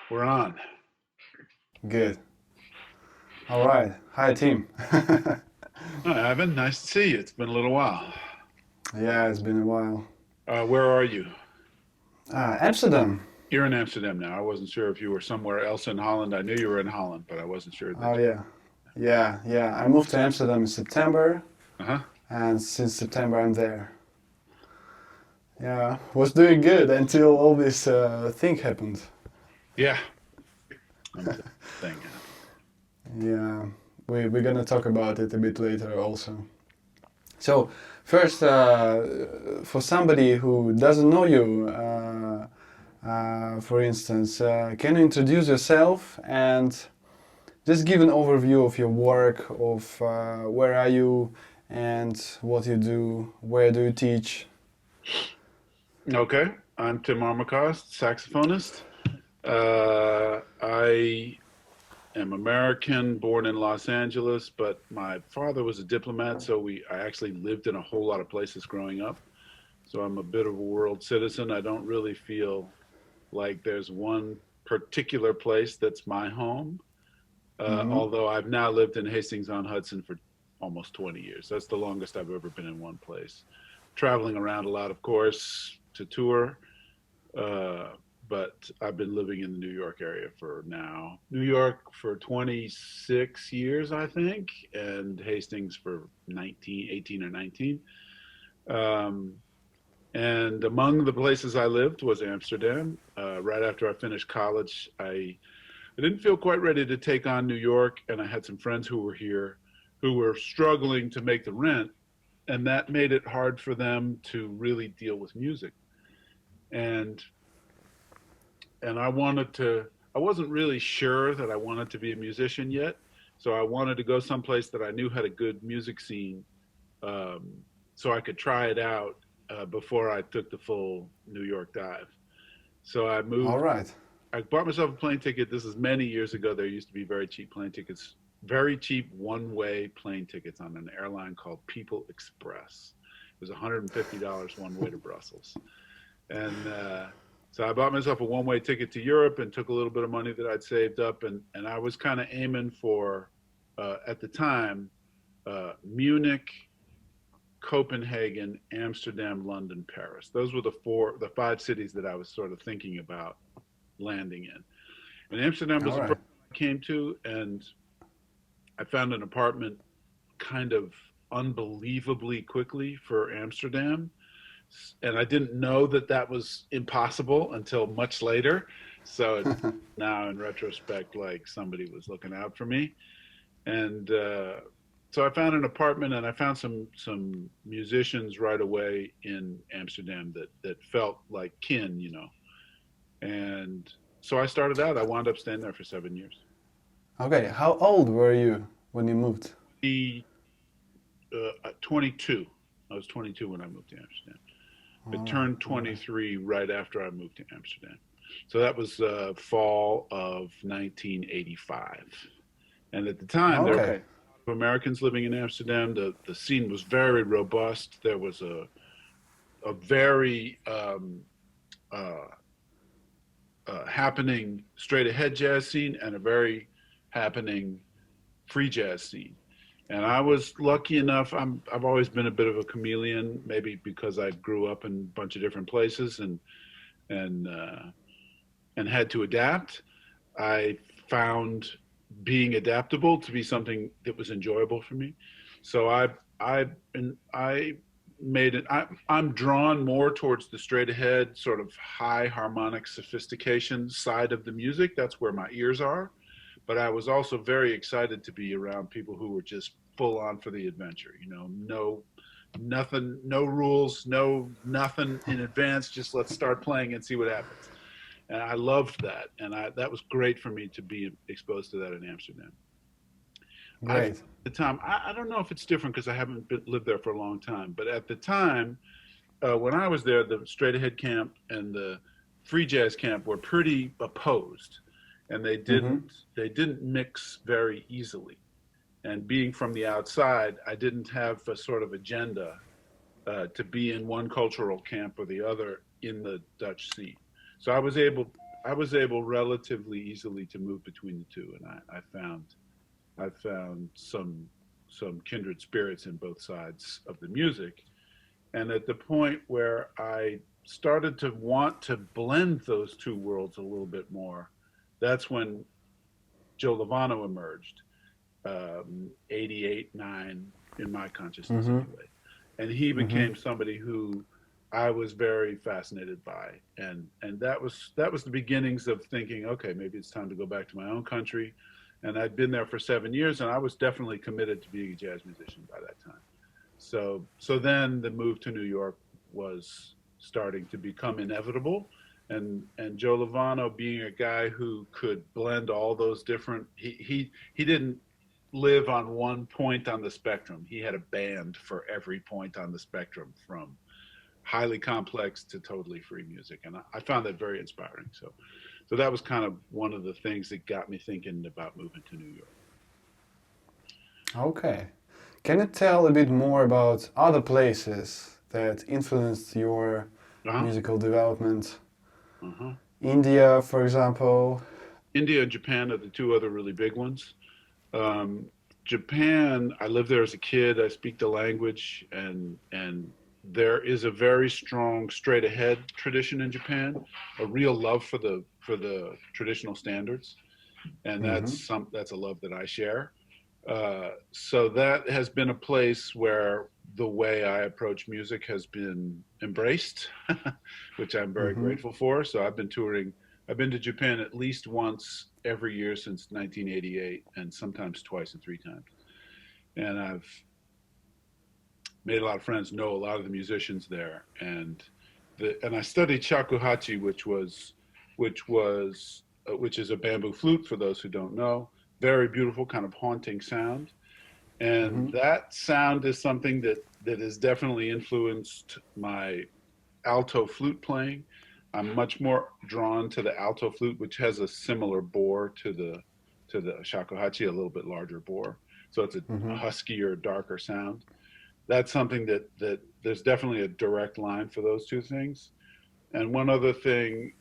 We're on. Good. All right. Hi, team. Hi, Ivan. Nice to see you. It's been a little while. Yeah, it's been a while. Where are you? Amsterdam. You're in Amsterdam now. I wasn't sure if you were somewhere else in Holland. I knew you were in Holland, but I wasn't sure Oh, that. yeah. Yeah. I moved to Amsterdam in September, Uh-huh. and since September I'm there. Yeah, was doing good until all this thing happened. Yeah. Until the thing happened. Yeah, we're gonna talk about it a bit later also. So, first, for somebody who doesn't know you, for instance, can you introduce yourself and just give an overview of your work, of where are you and what you do, where do you teach? Okay. I'm Tim Armacost, saxophonist. I am American, born in Los Angeles, but my father was a diplomat, so I actually lived in a whole lot of places growing up. So I'm a bit of a world citizen. I don't really feel like there's one particular place that's my home. Hmm. Although I've now lived in Hastings on Hudson for almost 20 years. That's the longest I've ever been in one place. Traveling around a lot, of course, to tour. Uh, but I've been living in the New York area for now, New York for 26 years, I think, and Hastings for 19, 18 or 19. Um, and among the places I lived was Amsterdam. Right after I finished college, I didn't feel quite ready to take on New York, and I had some friends who were here who were struggling to make the rent, and that made it hard for them to really deal with music. And I wasn't really sure that I wanted to be a musician yet, so I wanted to go someplace that I knew had a good music scene, um, so I could try it out before I took the full New York dive. So All right. I bought myself a plane ticket. This is many years ago. There used to be very cheap plane tickets, very cheap one-way plane tickets on an airline called People Express. It was $150 one way to Brussels. And so I bought myself a one-way ticket to Europe and took a little bit of money that I'd saved up. And I was kind of aiming for, at the time, Munich, Copenhagen, Amsterdam, London, Paris. Those were the five cities that I was sort of thinking about landing in. And Amsterdam was All the right. first I came to, and I found an apartment kind of unbelievably quickly for Amsterdam. And I didn't know that that was impossible until much later. So it now, in retrospect, like somebody was looking out for me. And so I found an apartment, and I found some musicians right away in Amsterdam that felt like kin, you know. And so I started out. I wound up staying there for 7 years. Okay, how old were you when you moved? 22. I was 22 when I moved to Amsterdam. I All right, turned all right. 23 right after I moved to Amsterdam. So that was fall of 1985. And at the time, there Okay. were Americans living in Amsterdam. The scene was very robust. There was a very uh, happening straight ahead jazz scene and a very happening free jazz scene. And I was lucky enough. I've always been a bit of a chameleon, maybe because I grew up in a bunch of different places and and had to adapt. I found being adaptable to be something that was enjoyable for me. So I made it. I'm drawn more towards the straight ahead, sort of high harmonic sophistication side of the music. That's where my ears are. But I was also very excited to be around people who were just full on for the adventure. You know, nothing, no rules, no nothing in advance. Just let's start playing and see what happens. And I loved that, and that was great for me to be exposed to that in Amsterdam. I at Great. the time, I don't know if it's different because I haven't lived there for a long time, but at the time when I was there, the straight ahead camp and the free jazz camp were pretty opposed, and Mm-hmm. they didn't mix very easily. And being from the outside, I didn't have a sort of agenda to be in one cultural camp or the other in the Dutch scene. So I was able. I was able relatively easily to move between the two, and I found some kindred spirits in both sides of the music. And at the point where I started to want to blend those two worlds a little bit more, that's when Joe Lovano emerged, 88, 9 in my consciousness Mm-hmm. anyway. And he Mm-hmm. became somebody who I was very fascinated by. And that was the beginnings of thinking, okay, maybe it's time to go back to my own country. And I'd been there for 7 years, and I was definitely committed to being a jazz musician by that time. So then the move to New York was starting to become inevitable, and Joe Lovano, being a guy who could blend all those different, he didn't live on one point on the spectrum. He had a band for every point on the spectrum, from highly complex to totally free music, and I found that very inspiring. So that was kind of one of the things that got me thinking about moving to New York. Okay. Can you tell a bit more about other places that influenced your Uh-huh. musical development? Uh-huh. India, for example. India and Japan are the two other really big ones. Um, Japan, I lived there as a kid. I speak the language, and there is a very strong straight ahead tradition in Japan, a real love for the traditional standards, and Mm-hmm. that's a love that I share. So that has been a place where the way I approach music has been embraced, which I'm very Mm-hmm. grateful for. So I've been touring. I've been to Japan at least once every year since 1988, and sometimes twice and three times. And I've made a lot of friends, know a lot of the musicians there, and I studied shakuhachi, which is a bamboo flute for those who don't know. Very beautiful, kind of haunting sound. And Mm-hmm. that sound is something that has definitely influenced my alto flute playing. I'm much more drawn to the alto flute, which has a similar bore to the shakuhachi, a little bit larger bore. So it's a Mm-hmm. huskier, darker sound. That's something that there's definitely a direct line for those two things. And one other thing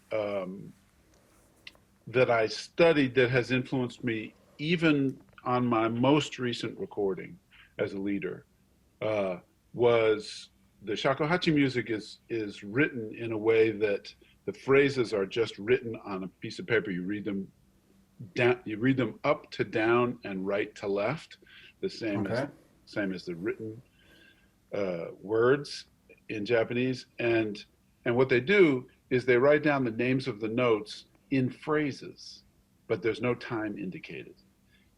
that I studied that has influenced me even on my most recent recording as a leader uh, was the shakuhachi music is written in a way that the phrases are just written on a piece of paper. You read them down, you read them up to down and right to left, the Okay. same as the written words in Japanese. And what they do is they write down the names of the notes in phrases, but there's no time indicated.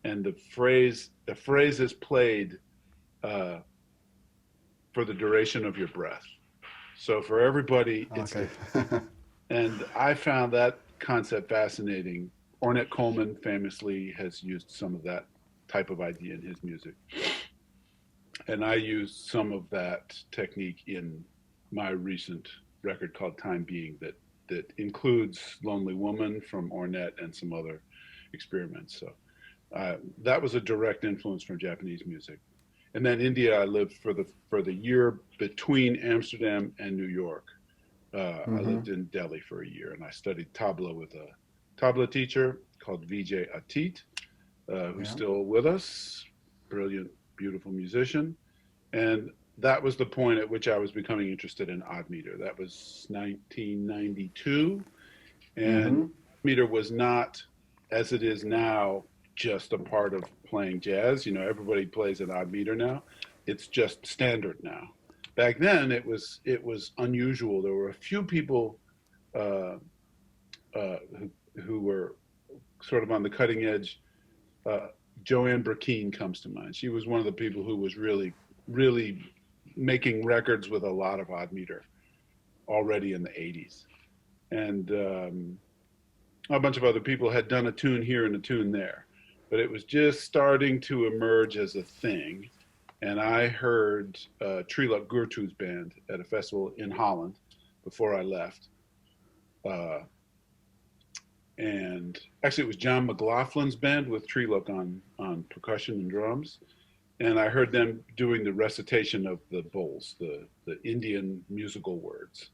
And the phrase is played uh, for the duration of your breath. So for everybody, it's Okay. different. And I found that concept fascinating. Ornette Coleman famously has used some of that type of idea in his music. And I used some of that technique in my recent record called Time Being, that includes Lonely Woman from Ornette and some other experiments. So that was a direct influence from Japanese music. And then India, I lived for the year between Amsterdam and New York. I Mm-hmm. lived in Delhi for a year, and I studied tabla with a tabla teacher called Vijay Atit, who's Yeah. still with us. Brilliant, beautiful musician. And that was the point at which I was becoming interested in odd meter. That was 1992, and Mm-hmm. odd meter was not, as it is now, just a part of playing jazz. You know, everybody plays an odd meter now. It's just standard now. Back then, it was unusual. There were a few people uh, who were sort of on the cutting edge. Uh, Joanne Burkeen comes to mind. She was one of the people who was really making records with a lot of odd meter already in the 80s. And a bunch of other people had done a tune here and a tune there. But it was just starting to emerge as a thing. And I heard Trilok Gurtu's band at a festival in Holland before I left. Uh, and actually, it was John McLaughlin's band with Trilok on percussion and drums. And I heard them doing the recitation of the bowls, the Indian musical words.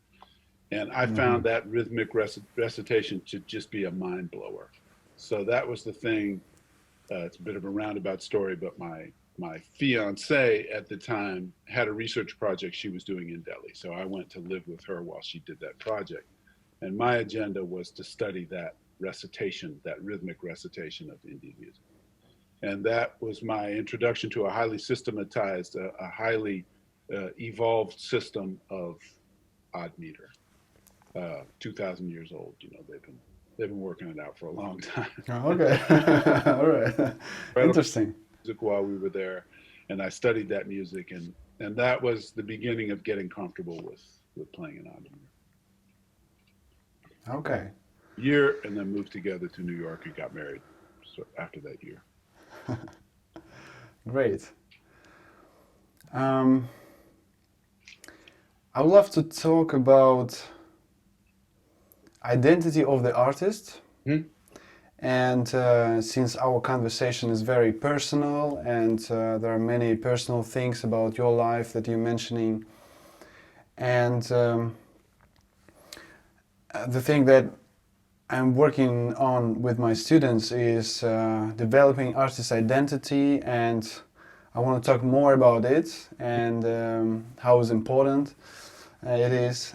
And I found that rhythmic recitation to just be a mind blower. So that was the thing. It's a bit of a roundabout story, but my fiance at the time had a research project she was doing in Delhi. So I went to live with her while she did that project. And my agenda was to study that recitation, that rhythmic recitation of Indian music. And that was my introduction to a highly systematized, a highly evolved system of odd meter. 2,000 years old. You know, they've been working it out for a long time. Oh, okay. All right. Interesting. Music while we were there, and I studied that music, and that was the beginning of getting comfortable with playing an odd meter. Okay. Year, and then moved together to New York and got married. So after that year. Great. I would love to talk about identity of the artist. And since our conversation is very personal and there are many personal things about your life that you're mentioning, and the thing that I'm working on with my students is developing artist identity, and I want to talk more about it and how important it is.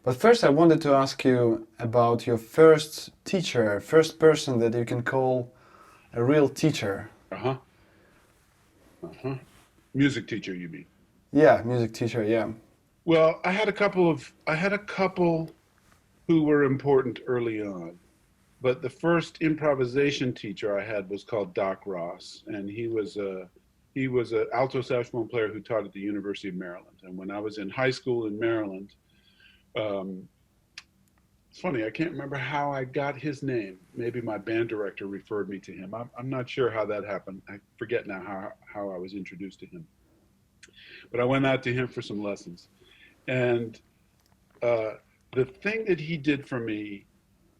But first I wanted to ask you about your first teacher, first person that you can call a real teacher. Music teacher, you mean? Yeah, music teacher, yeah. Well, I had a couple who were important early on. But the first improvisation teacher I had was called Doc Ross, and he was a alto saxophone player who taught at the University of Maryland. And when I was in high school in Maryland, it's funny, I can't remember how I got his name. Maybe my band director referred me to him. I'm not sure how that happened. I forget now how I was introduced to him. But I went out to him for some lessons. And the thing that he did for me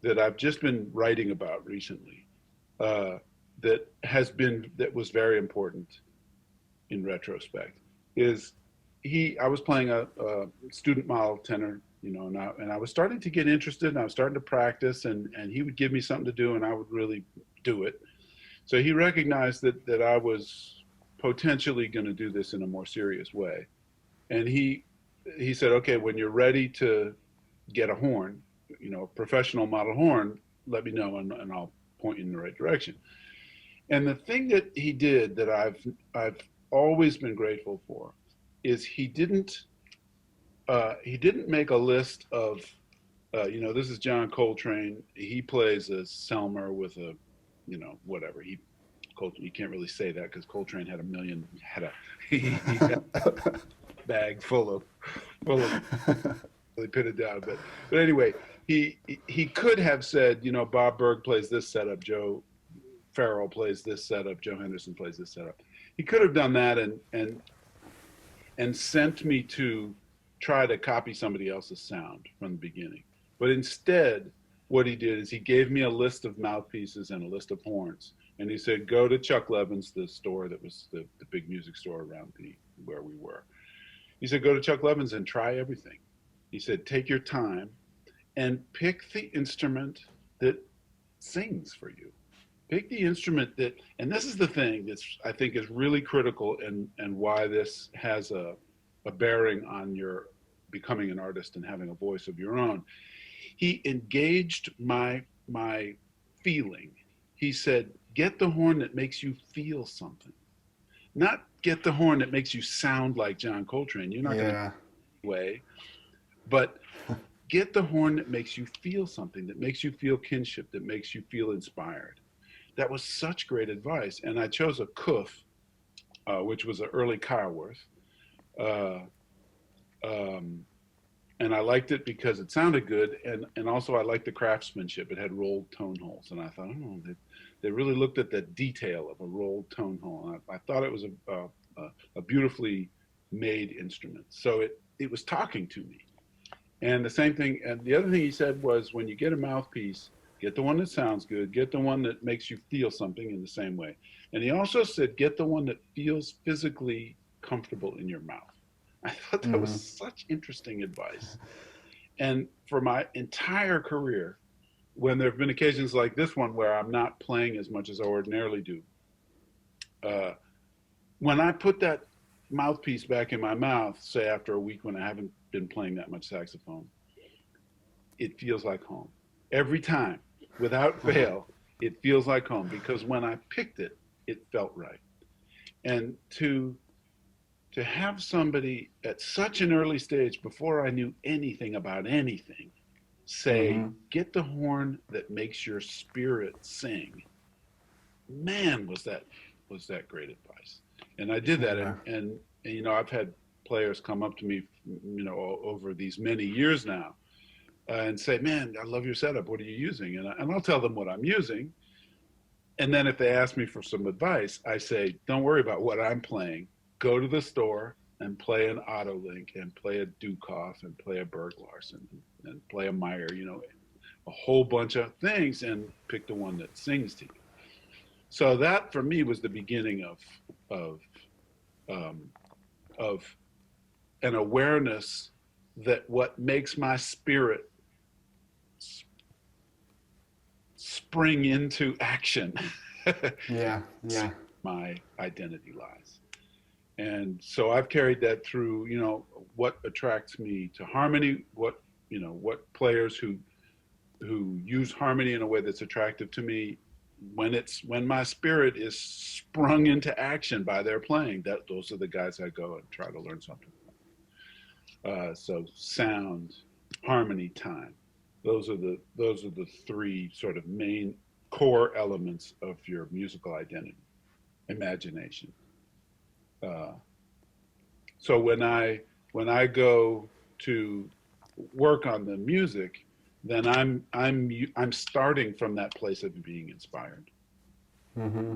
that I've just been writing about recently, that was very important in retrospect, is I was playing a student model tenor, you know, and I was starting to get interested, and I was starting to practice, and he would give me something to do, and I would really do it. So he recognized that I was potentially going to do this in a more serious way. And he said, okay, when you're ready to get a horn, you know, a professional model horn, let me know, and I'll point you in the right direction. And the thing that he did that I've always been grateful for is he didn't make a list of, you know, this is John Coltrane. He plays a Selmer with a, you know, whatever. You can't really say that because Coltrane had he had a bag full of really pin it down. But anyway, he could have said, you know, Bob Berg plays this setup, Joe Farrell plays this setup, Joe Henderson plays this setup. He could have done that and sent me to try to copy somebody else's sound from the beginning. But instead, what he did is he gave me a list of mouthpieces and a list of horns. And he said, go to Chuck Levin's, the store that was the big music store around where we were. He said, go to Chuck Levin's and try everything. He said, take your time and pick the instrument that sings for you. Pick the instrument that, and this is the thing that's, I think, is really critical and why this has a bearing on your becoming an artist and having a voice of your own. He engaged my feeling. He said, get the horn that makes you feel something. Not get the horn that makes you sound like John Coltrane. You're not going to way, but get the horn that makes you feel something, that makes you feel kinship, that makes you feel inspired. That was such great advice. And I chose a Kuf, which was an early Kyleworth. And I liked it because it sounded good. And also I liked the craftsmanship. It had rolled tone holes. And I thought, oh, they really looked at the detail of a rolled tone hole. I thought it was a beautifully made instrument. So it was talking to me. And the same thing, and the other thing he said was, when you get a mouthpiece, get the one that sounds good, get the one that makes you feel something in the same way. And he also said, get the one that feels physically comfortable in your mouth. I thought that was such interesting advice. And for my entire career, when there have been occasions like this one where I'm not playing as much as I ordinarily do, uh, when I put that mouthpiece back in my mouth, say after a week when I haven't been playing that much saxophone, it feels like home. Every time, without fail, it feels like home because when I picked it, it felt right. And to have somebody at such an early stage before I knew anything about anything say, Mm-hmm. get the horn that makes your spirit sing. Man, was that great advice. And I did that, Yeah. and I've had players come up to me, over these many years now, and say, "Man, I love your setup. What are you using?" And I'll tell them what I'm using, and then if they ask me for some advice, I say, "Don't worry about what I'm playing. Go to the store and play an Autolink and play a Dukoff and play a Berg Larson and play a Meyer, a whole bunch of things, and pick the one that sings to you." So that for me was the beginning of um, of an awareness that what makes my spirit spring into action Yeah. Yeah. my identity lies. And so I've carried that through, what attracts me to harmony, what players who use harmony in a way that's attractive to me, when my spirit is sprung into action by their playing, those are the guys I go and try to learn something from. So sound, harmony, time. Those are the three sort of main core elements of your musical identity. Imagination. Uh, so when I go to work on the music, then I'm starting from that place of being inspired, Mm-hmm.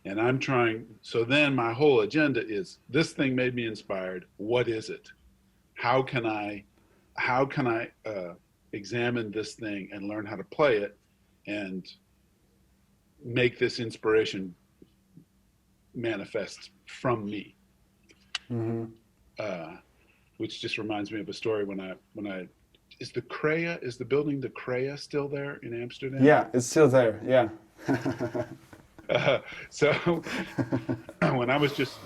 and I'm trying. So then my whole agenda is, this thing made me inspired. What is it? How can I examine this thing and learn how to play it, and make this inspiration manifest from me? Mm-hmm. Uh, which just reminds me of a story when I is the building the Crea still there in Amsterdam? Yeah, it's still there. Yeah. So when I was just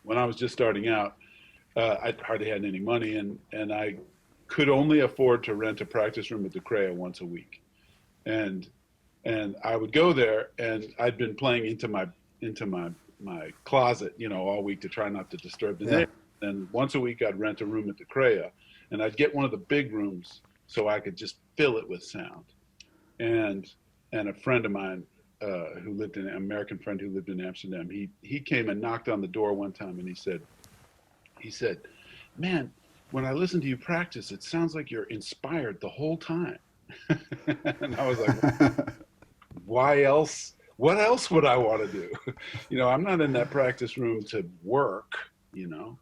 when I was just starting out, I hardly had any money, and I could only afford to rent a practice room at the Crea once a week, and and I would go there, and I'd been playing into my closet, all week to try not to disturb the Yeah. neighbors. And once a week, I'd rent a room at the Crea, and I'd get one of the big rooms so I could just fill it with sound. And and a friend of mine, an American friend who lived in Amsterdam, he came and knocked on the door one time, and he said, "Man, when I listen to you practice, it sounds like you're inspired the whole time." And I was like, why else? What else would I want to do? I'm not in that practice room to work, you know.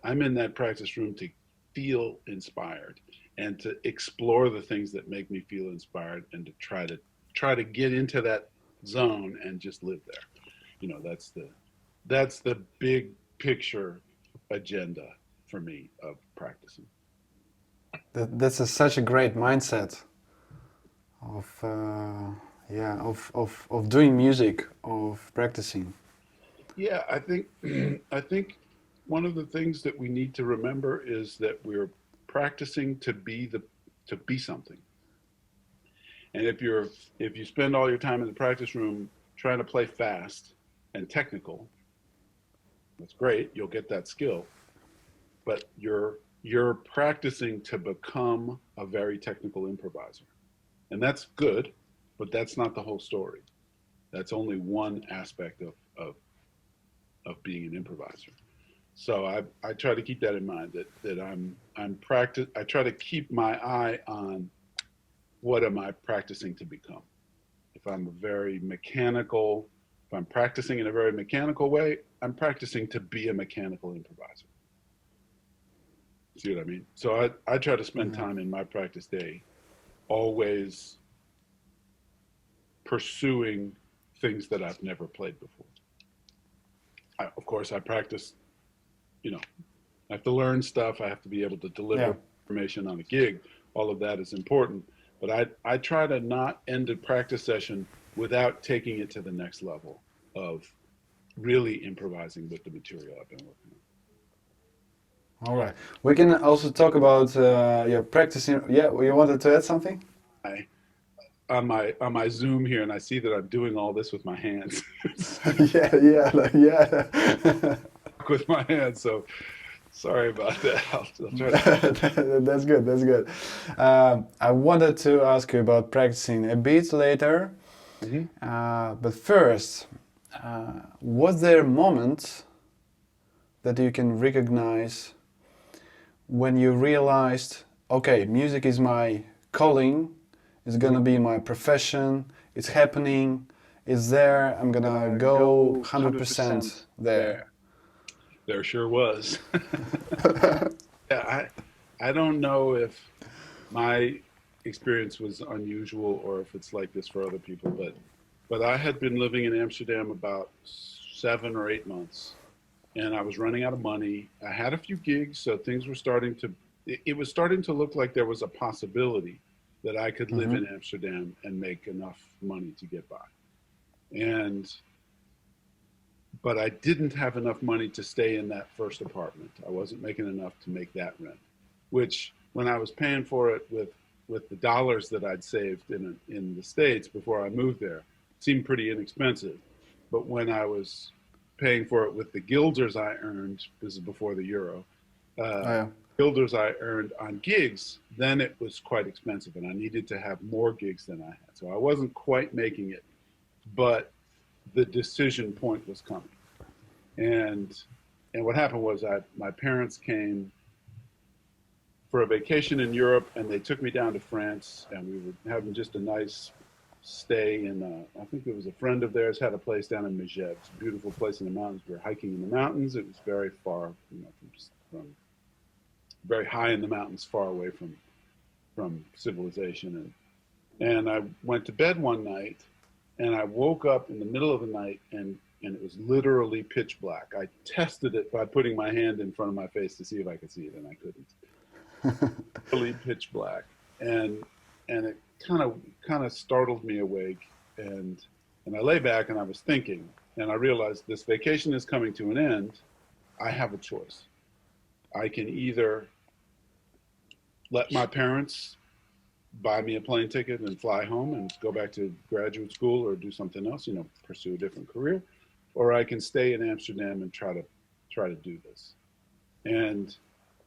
I'm in that practice room to feel inspired and to explore the things that make me feel inspired, and to try to get into that zone and just live there. That's the big picture agenda for me of practicing. Such a great mindset of of doing music, of practicing. Yeah, I think one of the things that we need to remember is that we're practicing to be something. And if you spend all your time in the practice room trying to play fast and technical, that's great. You'll get that skill, but you're practicing to become a very technical improviser, and that's good, but that's not the whole story. That's only one aspect of being an improviser. So I try to keep that in mind, that I'm practice. I try to keep my eye on what am I practicing to become. If I'm practicing in a very mechanical way, I'm practicing to be a mechanical improviser. See what I mean? So I try to spend Yeah. time in my practice day always pursuing things that I've never played before. Of course, I practice, I have to learn stuff. I have to be able to Yeah. deliver information on a gig, all of that is important. But I try to not end a practice session without taking it to the next level of really improvising with the material I've been working on. All right. We can also talk about your practicing. Yeah, you wanted to add something? I, on my Zoom here, and I see that I'm doing all this with my hands. Yeah. With my hands, so sorry about that. I'll try to. That's good. That's good. I wanted to ask you about practicing a bit later, but first, was there a moment that you can recognize when you realized, okay, music is my calling, it's gonna be my profession, it's happening, it's there, I'm gonna go 100% there. There sure was. Yeah, I don't know if my experience was unusual or if it's like this for other people, but I had been living in Amsterdam about 7 or 8 months, and I was running out of money. I had a few gigs, so things were starting to, it was starting to look like there was a possibility that I could live in Amsterdam and make enough money to get by. But I didn't have enough money to stay in that first apartment. I wasn't making enough to make that rent, which when I was paying for it with the dollars that I'd saved in the States before I moved there, seemed pretty inexpensive. But when I was paying for it with the guilders I earned, this is before the euro, guilders I earned on gigs, then it was quite expensive, and I needed to have more gigs than I had. So I wasn't quite making it, but the decision point was coming. And what happened was my parents came for a vacation in Europe, and they took me down to France, and we were having just a nice stay in, I think it was a friend of theirs had a place down in Megève. It's a beautiful place in the mountains. We were hiking in the mountains. It was very far, from very high in the mountains, far away from civilization. And I went to bed one night, and I woke up in the middle of the night, and it was literally pitch black. I tested it by putting my hand in front of my face to see if I could see it, and I couldn't. Literally pitch black, and it kind of startled me awake, and I lay back and I was thinking, and I realized this vacation is coming to an end. I have a choice. I can either let my parents buy me a plane ticket and fly home and go back to graduate school or do something else, pursue a different career, or I can stay in Amsterdam and try to do this. And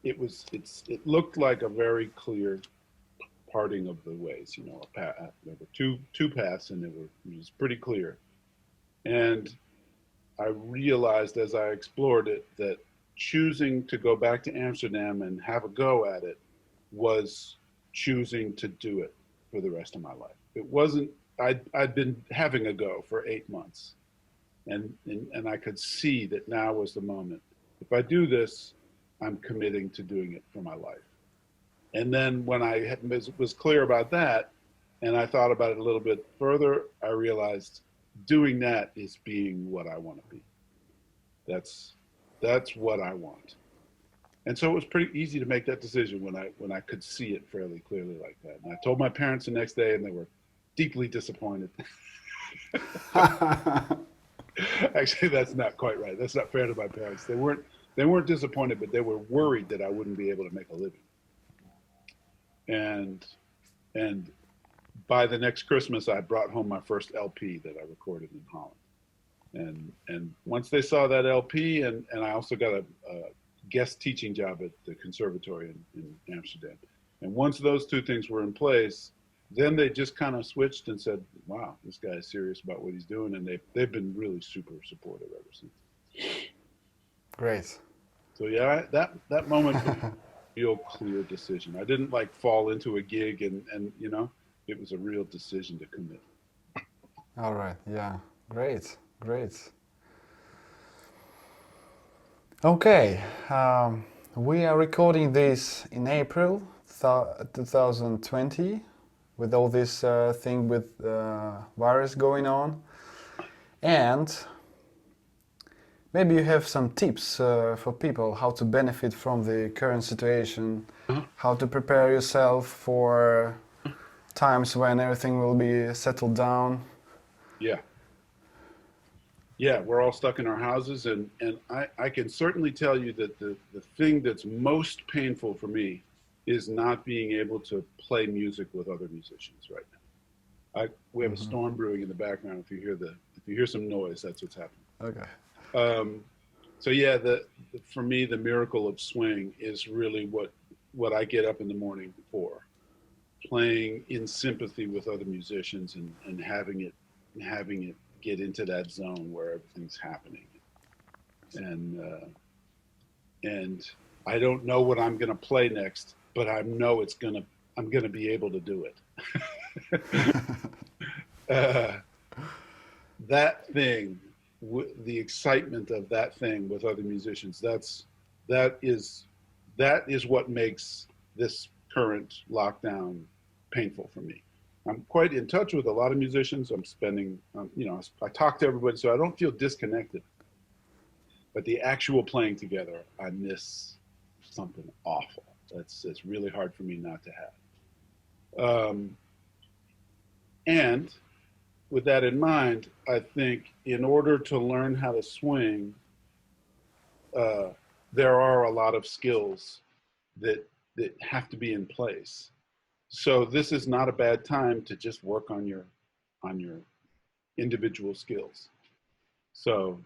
it looked like a very clear parting of the ways, there were two paths, and it was pretty clear. And I realized as I explored it that choosing to go back to Amsterdam and have a go at it was choosing to do it for the rest of my life. It wasn't, I'd been having a go for 8 months, and I could see that now was the moment. If I do this, I'm committing to doing it for my life. And then when I was clear about that, and I thought about it a little bit further, I realized doing that is being what I want to be. That's what I want. And so it was pretty easy to make that decision when I could see it fairly clearly like that. And I told my parents the next day, and they were deeply disappointed. Actually, that's not quite right. That's not fair to my parents. They weren't disappointed, but they were worried that I wouldn't be able to make a living. And by the next Christmas, I brought home my first LP that I recorded in Holland. And once they saw that LP, and I also got a guest teaching job at the conservatory in Amsterdam. And once those two things were in place, then they just kind of switched and said, wow, this guy is serious about what he's doing. And they've been really super supportive ever since. Great. So yeah, that moment was a real clear decision. I didn't fall into a gig and it was a real decision to commit. All right. Yeah. Great. Okay, we are recording this in April 2020 with all this thing with virus going on, and maybe you have some tips for people how to benefit from the current situation, Uh-huh. how to prepare yourself for times when everything will be settled down. Yeah. Yeah, we're all stuck in our houses, and I can certainly tell you that the thing that's most painful for me is not being able to play music with other musicians right now. We have a Hmm. storm brewing in the background. If you hear some noise, that's what's happening. Okay. Um, so yeah, for me, the miracle of swing is really what I get up in the morning for, playing in sympathy with other musicians and having it get into that zone where everything's happening. And I don't know what I'm going to play next, but I know I'm going to be able to do it. uh, that thing, the excitement of that thing with other musicians, that is that is what makes this current lockdown painful for me. I'm quite in touch with a lot of musicians. I'm spending, I talk to everybody, so I don't feel disconnected. But the actual playing together, I miss something awful. It's really hard for me not to have. And with that in mind, I think in order to learn how to swing, uh, there are a lot of skills that have to be in place. So this is not a bad time to just work on your individual skills. So,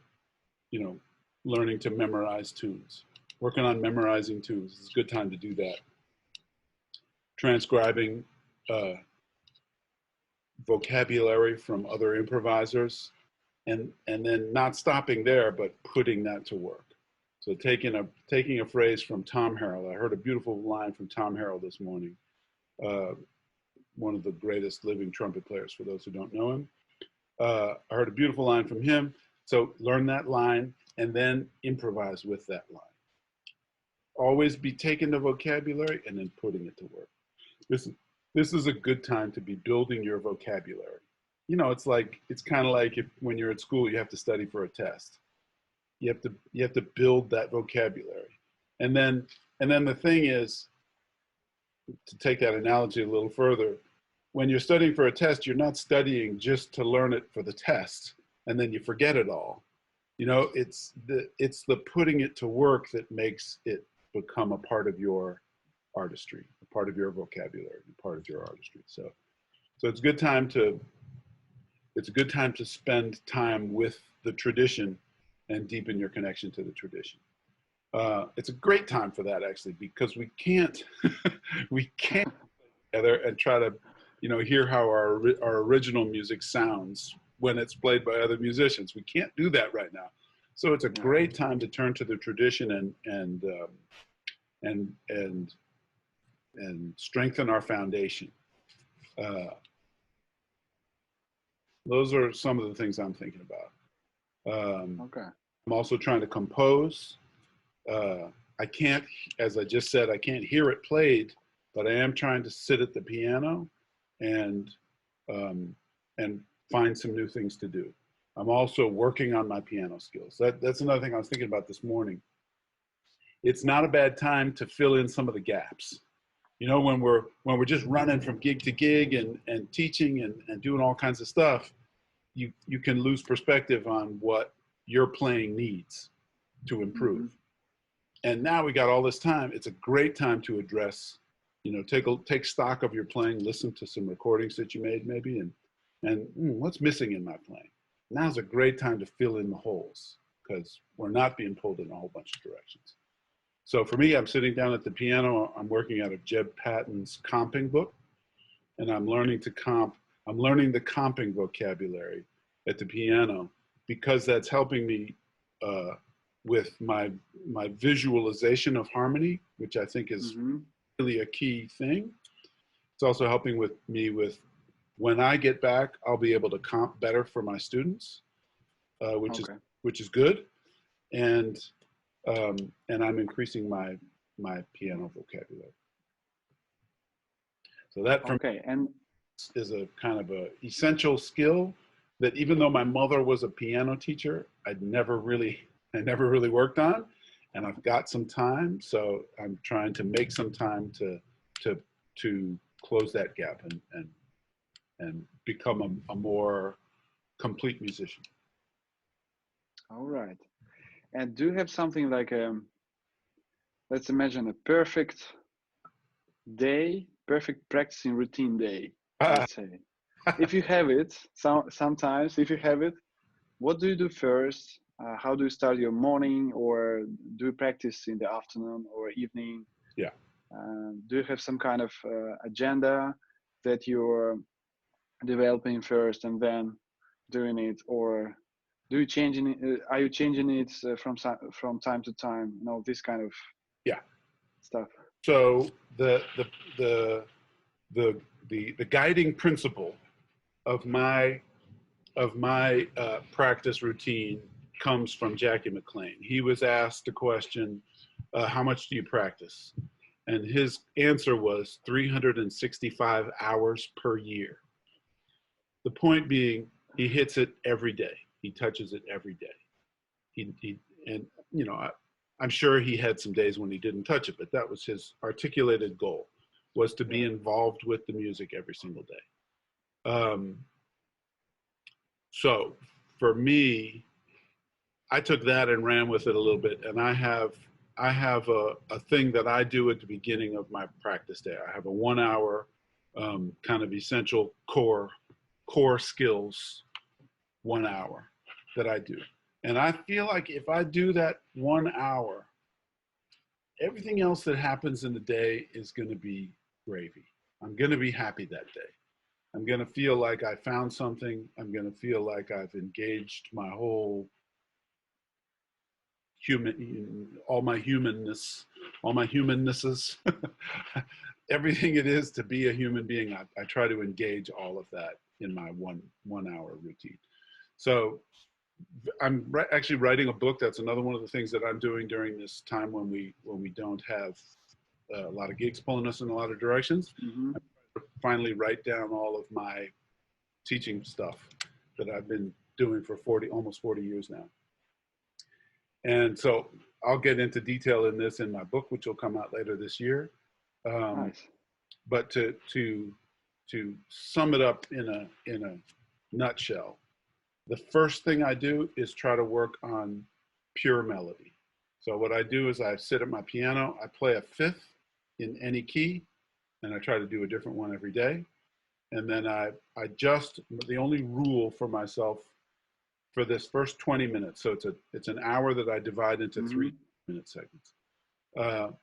you know, learning to memorize tunes, working on memorizing tunes is a good time to do that. Transcribing uh, vocabulary from other improvisers, and then not stopping there, but putting that to work. So taking a phrase from Tom Harrell. I heard a beautiful line from Tom Harrell this morning. Uh, One of the greatest living trumpet players, for those who don't know him. I heard a beautiful line from him. So learn that line and then improvise with that line. Always be taking the vocabulary and then putting it to work. This, this is a good time to be building your vocabulary. It's kind of like if when you're at school, you have to study for a test. You have to build that vocabulary. And then the thing is, to take that analogy a little further, when you're studying for a test, you're not studying just to learn it for the test and then you forget it all. It's the putting it to work that makes it become a part of your artistry, a part of your vocabulary, a part of your artistry. So it's a good time to spend time with the tradition and deepen your connection to the tradition. It's a great time for that actually, because we can't together and try to, hear how our original music sounds when it's played by other musicians. We can't do that right now. So it's a great time to turn to the tradition and strengthen our foundation. Uh, those are some of the things I'm thinking about. Okay. I'm also trying to compose. I can't, as I just said, I can't hear it played, but I am trying to sit at the piano and and find some new things to do. I'm also working on my piano skills. That's another thing I was thinking about this morning. It's not a bad time to fill in some of the gaps. When we're just running from gig to gig and teaching and doing all kinds of stuff, you can lose perspective on what your playing needs to improve. Mm-hmm. And now we got all this time. It's a great time to address, take stock of your playing, listen to some recordings that you made maybe, and what's missing in my playing. Now's a great time to fill in the holes because we're not being pulled in a whole bunch of directions. So for me, I'm sitting down at the piano. I'm working out of Jeb Patton's comping book, and I'm learning to comp. I'm learning the comping vocabulary at the piano because that's helping me with my visualization of harmony, which I think is really a key thing. It's also helping with me with when I get back, I'll be able to comp better for my students, which is good, and I'm increasing my piano vocabulary. So that for me is a kind of a essential skill that even though my mother was a piano teacher, I'd never really I never really worked on, and I've got some time, so I'm trying to make some time to to close that gap and become a more complete musician. All right. And do you have something like let's imagine a perfect day, perfect practicing routine day, let's say. If you have it, sometimes if you have it, what do you do first? How do you start your morning, or do you practice in the afternoon or evening? Yeah. Do you have some kind of agenda that you're developing first and then doing it, or do you changing it? Are you changing it from time to time? You know, this kind of Yeah. stuff. So the the guiding principle of my practice routine comes from Jackie McLean. He was asked a question, how much do you practice? And his answer was 365 hours per year. The point being, he hits it every day. He touches it every day. And you know, I'm sure he had some days when he didn't touch it, but that was his articulated goal, was to be involved with the music every single day. So for me, I took that and ran with it a little bit, and I have a thing that I do at the beginning of my practice day. I have a 1 hour kind of essential core skills 1 hour that I do. And I feel like if I do that 1 hour, everything else that happens in the day is going to be gravy. I'm going to be happy that day. I'm going to feel like I found something. I'm going to feel like I've engaged my whole all my humannesses, everything it is to be a human being. I try to engage all of that in my one hour routine. So I'm actually writing a book. That's another one of the things that I'm doing during this time when we don't have a lot of gigs pulling us in a lot of directions. Mm-hmm. I finally write down all of my teaching stuff that I've been doing for almost 40 years now. And so I'll get into detail in this in my book, which will come out later this year. Nice. But to sum it up in a nutshell, the first thing I do is try to work on pure melody. So what I do is I sit at my piano, I play a fifth in any key, and I try to do a different one every day. And then the only rule for myself for this first 20 minutes, so it's an hour that I divide into 3-minute segments. The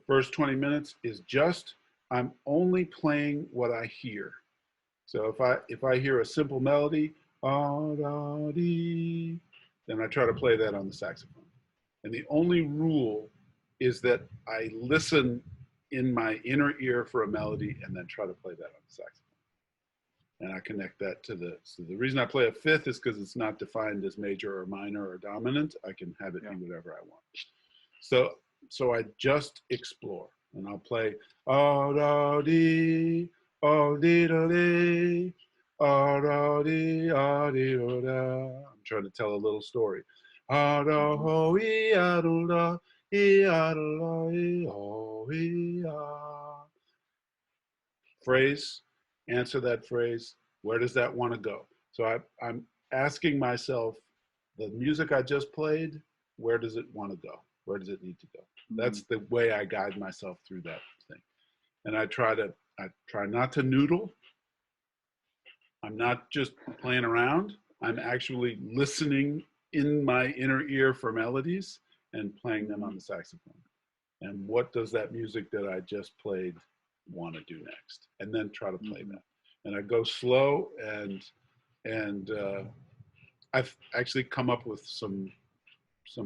first 20 minutes is just, I'm only playing what I hear. So if I hear a simple melody, then I try to play that on the saxophone. And the only rule is that I listen in my inner ear for a melody and then try to play that on the saxophone. And I connect that so the reason I play a fifth is because it's not defined as major or minor or dominant. I can have it be whatever I want. So I just explore, and I'll play da dee da dee da dee da. I'm trying to tell a little story. Da ho da da phrase, answer that phrase. Where does that want to go? So I'm asking myself, the music I just played, where does it want to go? Where does it need to go? That's the way I guide myself through that thing. And I try not to noodle. I'm not just playing around. I'm actually listening in my inner ear for melodies and playing them on the saxophone. And what does that music that I just played want to do next? And then try to play that. And I go slow, and I've actually come up with some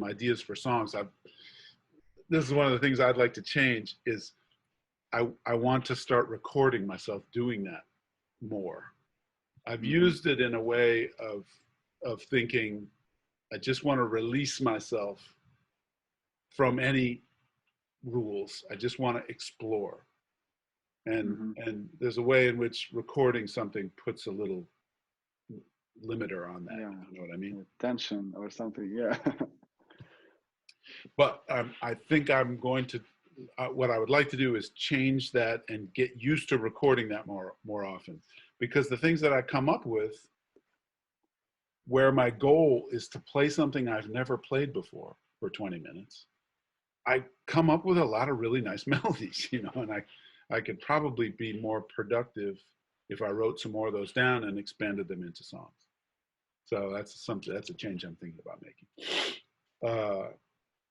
ideas for songs. This is one of the things I'd like to change is I want to start recording myself doing that more. I've used it in a way of thinking, I just want to release myself from any rules. I just want to explore. And there's a way in which recording something puts a little limiter on that. You know what I mean? Tension or something. Yeah. But I think I'm going to, what I would like to do is change that and get used to recording that more often. Because the things that I come up with, where my goal is to play something I've never played before for 20 minutes, I come up with a lot of really nice melodies, and I could probably be more productive if I wrote some more of those down and expanded them into songs. So that's a change I'm thinking about making.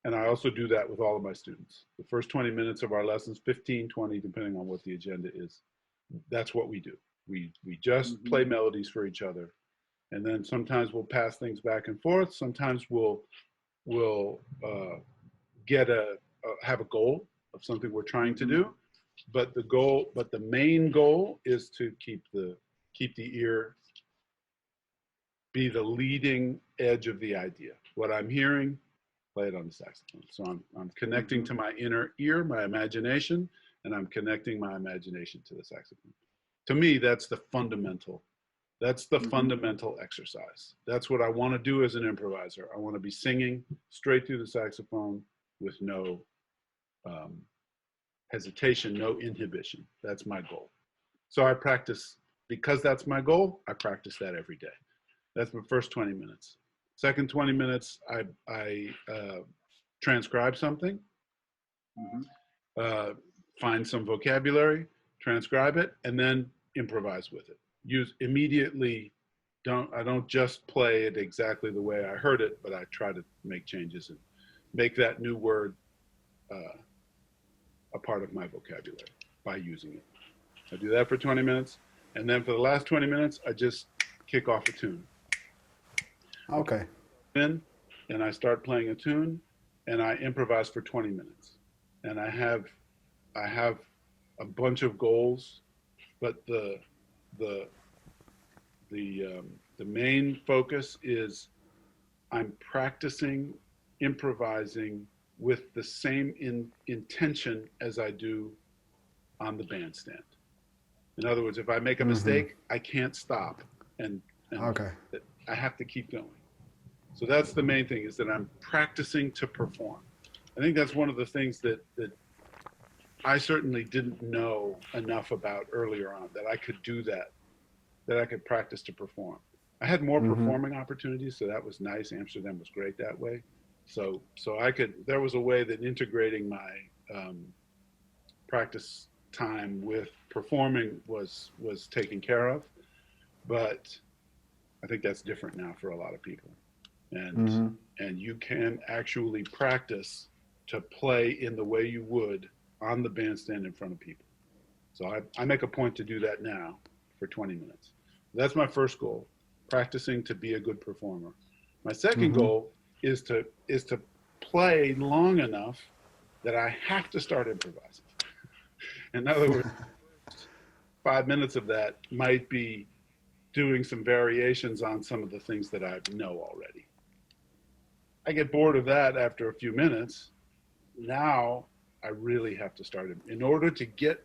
And I also do that with all of my students. The first 20 minutes of our lessons, 15, 20, depending on what the agenda is, that's what we do. We just play melodies for each other. And then sometimes we'll pass things back and forth. Sometimes we'll have a goal of something we're trying to do. But the main goal is to keep the ear, be the leading edge of the idea. What I'm hearing, play it on the saxophone. So I'm connecting to my inner ear, my imagination, and I'm connecting my imagination to the saxophone. To me, that's the fundamental exercise. That's what I want to do as an improviser. I want to be singing straight through the saxophone with no hesitation, no inhibition. That's my goal. So I practice, because that's my goal, I practice that every day. That's the first 20 minutes. Second 20 minutes, I transcribe something, find some vocabulary, transcribe it, and then improvise with it. I don't just play it exactly the way I heard it, but I try to make changes and make that new word a part of my vocabulary by using it. I do that for 20 minutes, and then for the last 20 minutes, I just kick off a tune. Okay. And I start playing a tune, and I improvise for 20 minutes. And I have a bunch of goals, but the main focus is I'm practicing improvising with the same intention as I do on the bandstand. In other words, if I make a mistake, I can't stop, and okay. I have to keep going. So that's the main thing, is that I'm practicing to perform. I think that's one of the things that I certainly didn't know enough about earlier on, that I could do that I could practice to perform. I had more performing opportunities, so that was nice. Amsterdam was great that way. So there was a way that integrating my practice time with performing was taken care of, but I think that's different now for a lot of people. And you can actually practice to play in the way you would on the bandstand in front of people. So I make a point to do that now for 20 minutes. That's my first goal, practicing to be a good performer. My second goal is to play long enough that I have to start improvising. In other words, 5 minutes of that might be doing some variations on some of the things that I know already. I get bored of that after a few minutes. Now I really have to start it. In order to get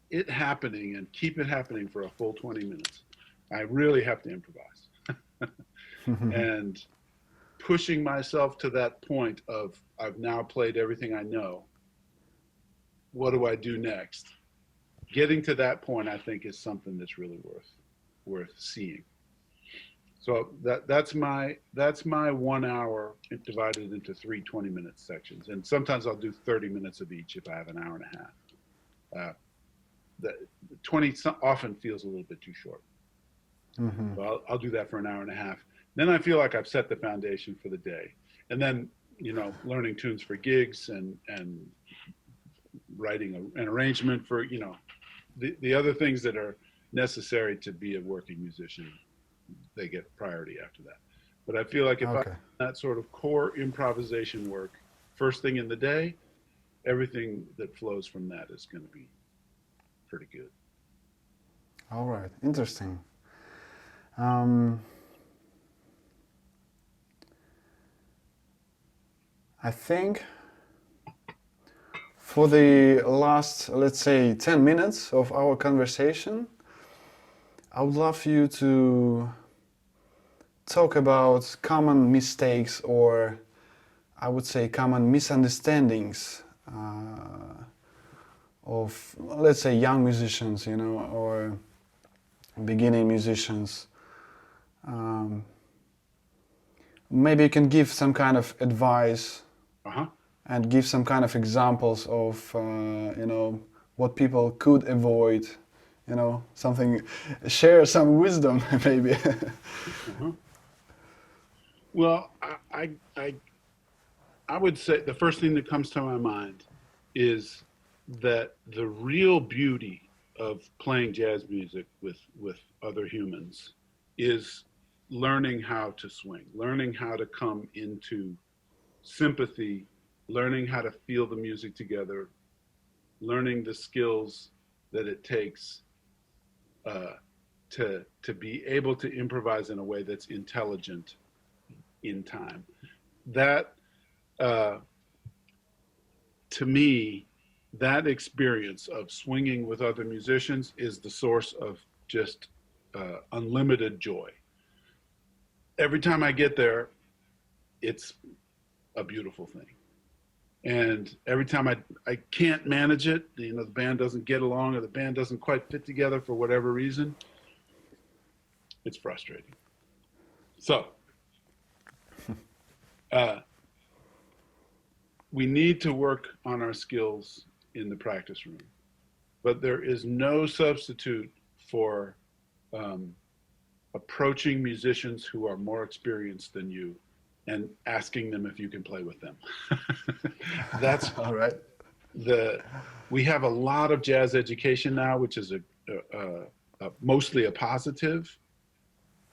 it happening and keep it happening for a full 20 minutes, I really have to improvise. And pushing myself to that point of, I've now played everything I know. What do I do next? Getting to that point, I think, is something that's really worth seeing. So that's my 1 hour divided into 3 20-minute sections. And sometimes I'll do 30 minutes of each if I have an hour and a half. The 20 often feels a little bit too short. So I'll do that for an hour and a half. Then I feel like I've set the foundation for the day. And then, learning tunes for gigs and writing an arrangement for, the other things that are necessary to be a working musician, they get priority after that. But I feel like if I do that sort of core improvisation work first thing in the day, everything that flows from that is going to be pretty good. All right, interesting. I think for the last, let's say, 10 minutes of our conversation, I would love you to talk about common mistakes or I would say, common misunderstandings of, let's say, young musicians, you know, or beginning musicians. Maybe you can give some kind of advice and give some kind of examples of, you know, what people could avoid, you know, something, share some wisdom, maybe. Well, I would say the first thing that comes to my mind is that the real beauty of playing jazz music with other humans is learning how to swing, learning how to come into sympathy, learning how to feel the music together, learning the skills that it takes to be able to improvise in a way that's intelligent in time. That to me, that experience of swinging with other musicians is the source of just unlimited joy. Every time I get there, it's a beautiful thing. And every time I can't manage it, you know, the band doesn't get along or the band doesn't quite fit together for whatever reason, it's frustrating. So, we need to work on our skills in the practice room, but there is no substitute for approaching musicians who are more experienced than you and asking them if you can play with them. That's All right. We have a lot of jazz education now, which is mostly a positive,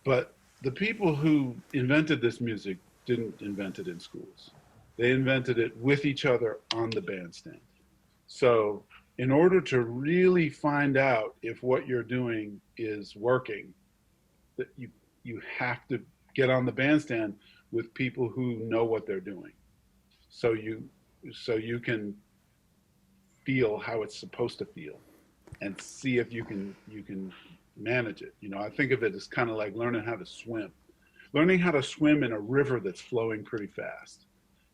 but the people who invented this music didn't invent it in schools. They invented it with each other on the bandstand. So in order to really find out if what you're doing is working, that you have to get on the bandstand with people who know what they're doing. So you can feel how it's supposed to feel and see if you can manage it. You know, I think of it as kind of like learning how to swim. Learning how to swim in a river that's flowing pretty fast.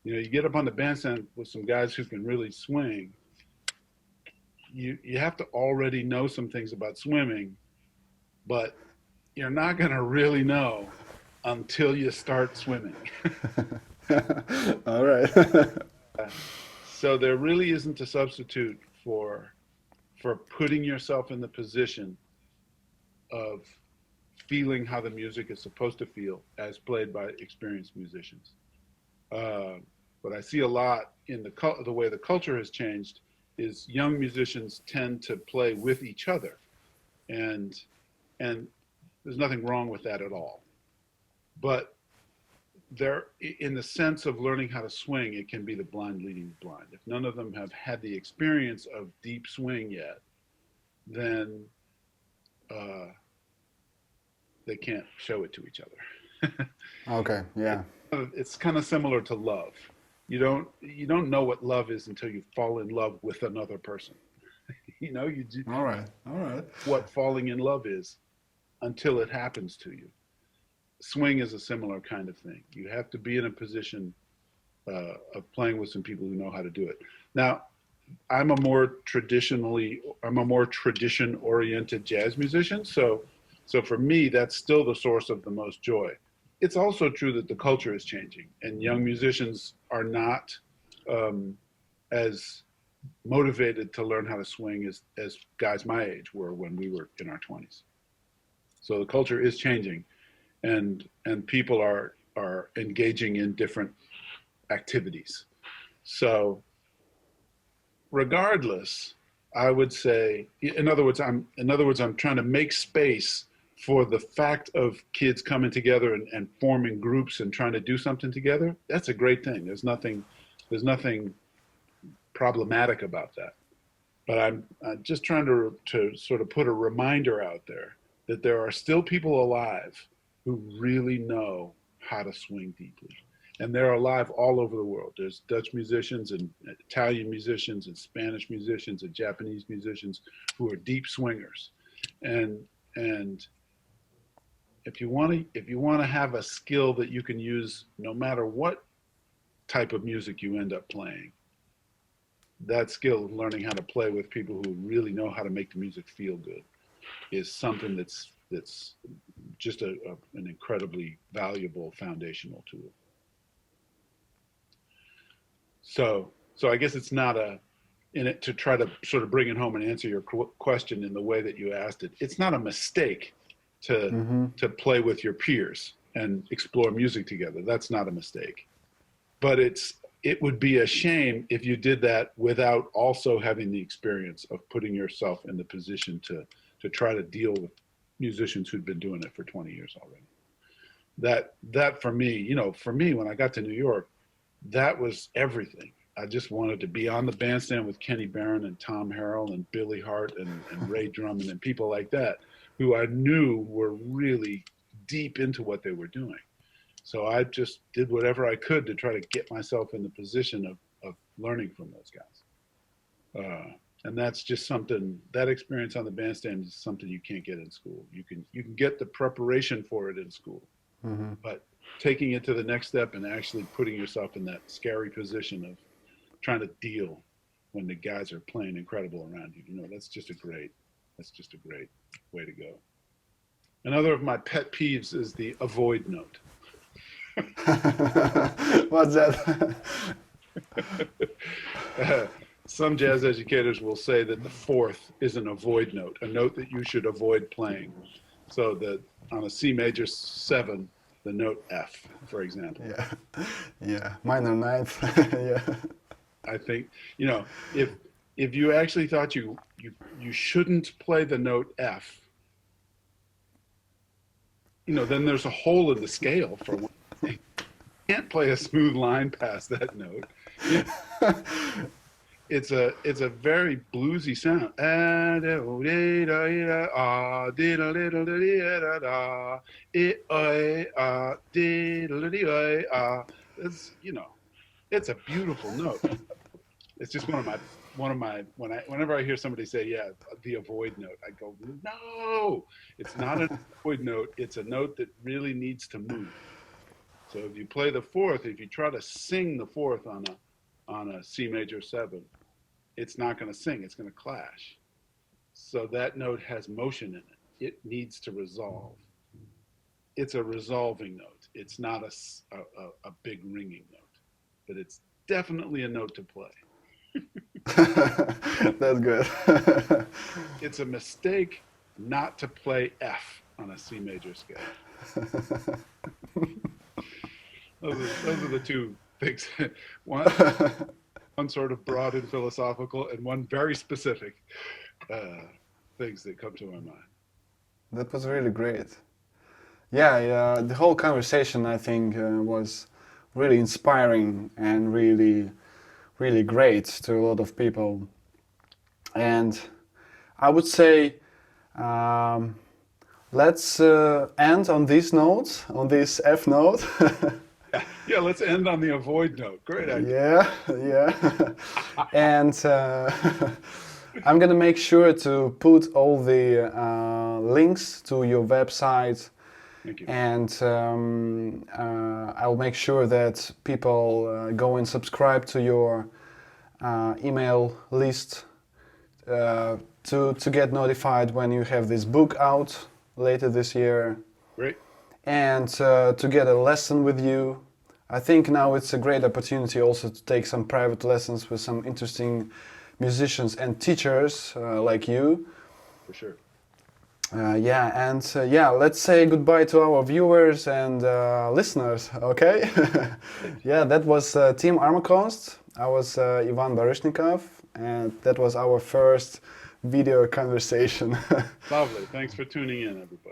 You know, you get up on the bandstand with some guys who can really swing. You have to already know some things about swimming, but you're not going to really know until you start swimming. All right. So there really isn't a substitute for putting yourself in the position of feeling how the music is supposed to feel as played by experienced musicians. What I see a lot in the way the culture has changed is young musicians tend to play with each other, and there's nothing wrong with that at all. But there, in the sense of learning how to swing, it can be the blind leading the blind. If none of them have had the experience of deep swing yet, then they can't show it to each other. Okay, yeah. It's kind of similar to love. You don't know what love is until you fall in love with another person. You know, All right. what falling in love is until it happens to you. Swing is a similar kind of thing. You have to be in a position of playing with some people who know how to do it. Now, I'm a more tradition-oriented jazz musician, so for me, that's still the source of the most joy. It's also true that the culture is changing, and young musicians are not as motivated to learn how to swing as guys my age were when we were in our 20s. So the culture is changing, and people are engaging in different activities. So regardless, I would say, in other words, I'm trying to make space for the fact of kids coming together and forming groups and trying to do something together. That's a great thing. There's nothing problematic about that. But I'm just trying to sort of put a reminder out there that there are still people alive who really know how to swing deeply. And they're alive all over the world. There's Dutch musicians and Italian musicians and Spanish musicians and Japanese musicians who are deep swingers. And if you want to have a skill that you can use no matter what type of music you end up playing. That skill of learning how to play with people who really know how to make the music feel good is something that's just an incredibly valuable foundational tool. So I guess it's not to try to sort of bring it home and answer your question in the way that you asked it. It's not a mistake to play with your peers and explore music together. That's not a mistake. But it would be a shame if you did that without also having the experience of putting yourself in the position to try to deal with musicians who'd been doing it for 20 years already. That for me, when I got to New York, that was everything. I just wanted to be on the bandstand with Kenny Barron and Tom Harrell and Billy Hart and Ray Drummond and people like that, who I knew were really deep into what they were doing. So I just did whatever I could to try to get myself in the position of learning from those guys. And that's just something, that experience on the bandstand is something you can't get in school. You can get the preparation for it in school, but taking it to the next step and actually putting yourself in that scary position of trying to deal when the guys are playing incredible around you, that's just a great way to go. Another of my pet peeves is the avoid note. What's that? Some jazz educators will say that the fourth is an avoid note, a note that you should avoid playing. So that on a C major 7, the note F, for example. Yeah, minor ninth. Yeah. I think, if you actually thought you shouldn't play the note F, then there's a hole in the scale for one thing. You can't play a smooth line past that note. It's a very bluesy sound. It's a beautiful note. It's just whenever I hear somebody say, the avoid note, I go, no, it's not an avoid note. It's a note that really needs to move. So if you play the fourth, if you try to sing the fourth on a C major 7, it's not going to sing, it's going to clash. So that note has motion in it. It needs to resolve. It's a resolving note. It's not a big ringing note, but it's definitely a note to play. That's good. It's a mistake not to play F on a C major scale. Those are the two things. One sort of broad and philosophical, and one very specific things that come to my mind. That was really great. Yeah, the whole conversation, I think, was really inspiring and really, really great to a lot of people. And I would say, let's end on this note, on this F note. Yeah, let's end on the avoid note. Great idea. Yeah. And I'm gonna make sure to put all the links to your website. Thank you. And I'll make sure that people go and subscribe to your email list to get notified when you have this book out later this year. Great. And to get a lesson with you. I think now it's a great opportunity also to take some private lessons with some interesting musicians and teachers like you. For sure. Let's say goodbye to our viewers and listeners, okay? Yeah, that was Tim Armacost. I was Ivan Baryshnikov, and that was our first video conversation. Lovely. Thanks for tuning in, everybody.